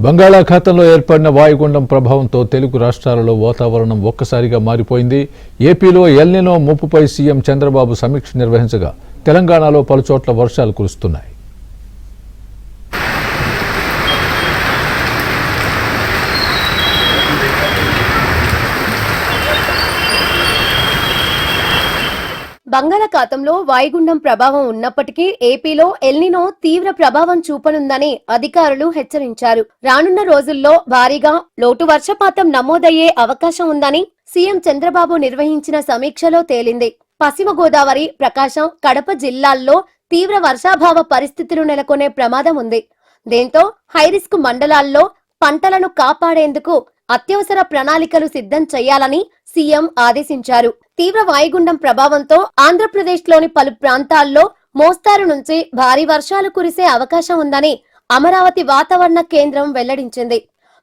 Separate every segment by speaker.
Speaker 1: బంగాళాఖాతంలో ఏర్పడిన వాయుగుండం ప్రభావంతో తెలుగు రాష్ట్రాలలో వాతావరణం ఒక్కసారిగా మారిపోయింది. ఏపీలో ఎల్నినో ముప్పుపై సీఎం చంద్రబాబు సమీక్ష నిర్వహించగా తెలంగాణలో పలుచోట్ల వర్షాలు కురుస్తున్నాయి.
Speaker 2: బంగాళాఖాతంలో వాయుగుండం ప్రభావం ఉన్నప్పటికీ ఏపీలో ఎల్నినో తీవ్ర ప్రభావం చూపనుందని అధికారులు హెచ్చరించారు. రానున్న రోజుల్లో భారీగా లోటు వర్షపాతం నమోదయ్యే అవకాశం ఉందని సీఎం చంద్రబాబు నిర్వహించిన సమీక్షలో తేలింది. పశ్చిమ గోదావరి, ప్రకాశం, కడప జిల్లాల్లో తీవ్ర వర్షాభావ పరిస్థితులు నెలకొనే ప్రమాదం ఉంది. దీంతో హైరిస్క్ మండలాల్లో పంటలను కాపాడేందుకు అత్యవసర ప్రణాళికలు సిద్ధం చేయాలని సీఎం ఆదేశించారు. తీవ్ర వాయుగుండం ప్రభావంతో ఆంధ్రప్రదేశ్లోని పలు ప్రాంతాల్లో మోస్తారు నుంచి భారీ వర్షాలు కురిసే అవకాశం ఉందని అమరావతి వాతావరణ కేంద్రం వెల్లడించింది.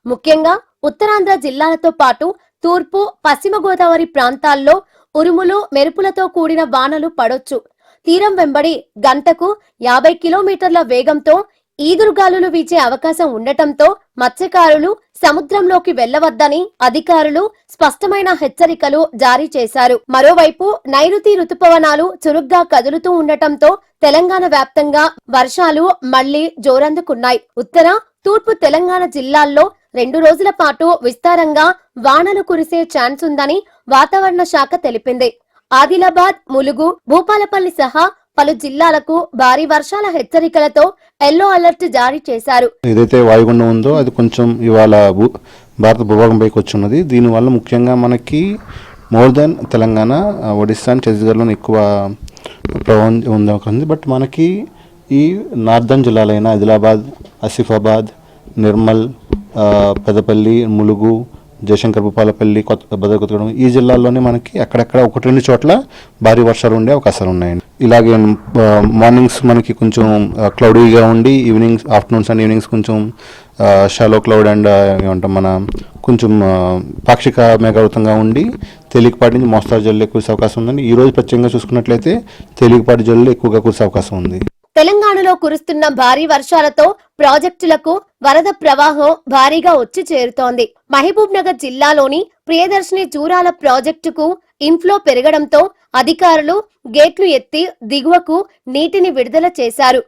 Speaker 2: ముఖ్యంగా ఉత్తరాంధ్ర జిల్లాలతో పాటు తూర్పు, పశ్చిమ గోదావరి ప్రాంతాల్లో ఉరుములు, మెరుపులతో కూడిన వానలు పడొచ్చు. తీరం వెంబడి గంటకు 50 కిలోమీటర్ల వేగంతో ఈదురుగాలులు వీచే అవకాశం ఉండటంతో మత్స్యకారులు సముద్రంలోకి వెళ్లవద్దని అధికారులు స్పష్టమైన హెచ్చరికలు జారీ చేశారు. మరోవైపు నైరుతి రుతుపవనాలు చురుగ్గా కదులుతూ ఉండటంతో తెలంగాణ వ్యాప్తంగా వర్షాలు మళ్లీ జోరందుకున్నాయి. ఉత్తర, తూర్పు తెలంగాణ జిల్లాల్లో 2 రోజుల పాటు విస్తారంగా వానలు కురిసే ఛాన్స్ ఉందని వాతావరణ శాఖ తెలిపింది. ఆదిలాబాద్, ములుగు, భూపాలపల్లి సహా పలు జిల్లాలకు భారీ వర్షాల హెచ్చరికలతో ఎల్లో అలర్ట్ జారీ చేశారు.
Speaker 3: ఏదైతే వాయుగుండం ఉందో అది కొంచెం ఇవాళ భారత భూభాగం పైకి వచ్చున్నది. దీనివల్ల ముఖ్యంగా మనకి మోర్ దెన్ తెలంగాణ, ఒడిస్సా, ఛత్తీస్గఢ్లోనే ఎక్కువ ప్రభావం ఉంది. బట్ మనకి ఈ నార్దర్న్ జిల్లాలైన ఆదిలాబాద్, ఆసిఫాబాద్, నిర్మల్, పెదపల్లి, ములుగు, జయశంకర్, భూపాలపల్లి, భద్రాద్రి ఈ జిల్లాల్లోనే మనకి అక్కడక్కడ 1-2 చోట్ల భారీ వర్షాలు ఉండే అవకాశాలు ఉన్నాయండి. ఇలాగే మార్నింగ్స్ మనకి కొంచెం క్లౌడీగా ఉండి ఈవినింగ్స్, ఆఫ్టర్నూన్స్ అండ్ ఈవినింగ్స్ కొంచెం షాలో క్లౌడ్ అండ్ ఏమంటాం మన కొంచెం పాక్షిక మేఘావృతంగా ఉండి తేలికపాటి నుంచి మోస్తారు జల్లు కురిసే అవకాశం ఉందండి. ఈ రోజు ప్రత్యేకంగా చూసుకున్నట్లయితే తేలికపాటి జల్లు ఎక్కువగా కురిసే అవకాశం ఉంది.
Speaker 2: తెలంగాణలో కురుస్తున్న భారీ వర్షాలతో ప్రాజెక్టులకు వరద ప్రవాహం భారీగా వచ్చి చేరుతోంది. మహబూబ్ నగర్ జిల్లాలోని ప్రియదర్శిని జూరాల ప్రాజెక్టుకు ఇన్ఫ్లో పెరగడంతో అధికారులు గేట్లు ఎత్తి దిగువకు నీటిని విడుదల చేశారు.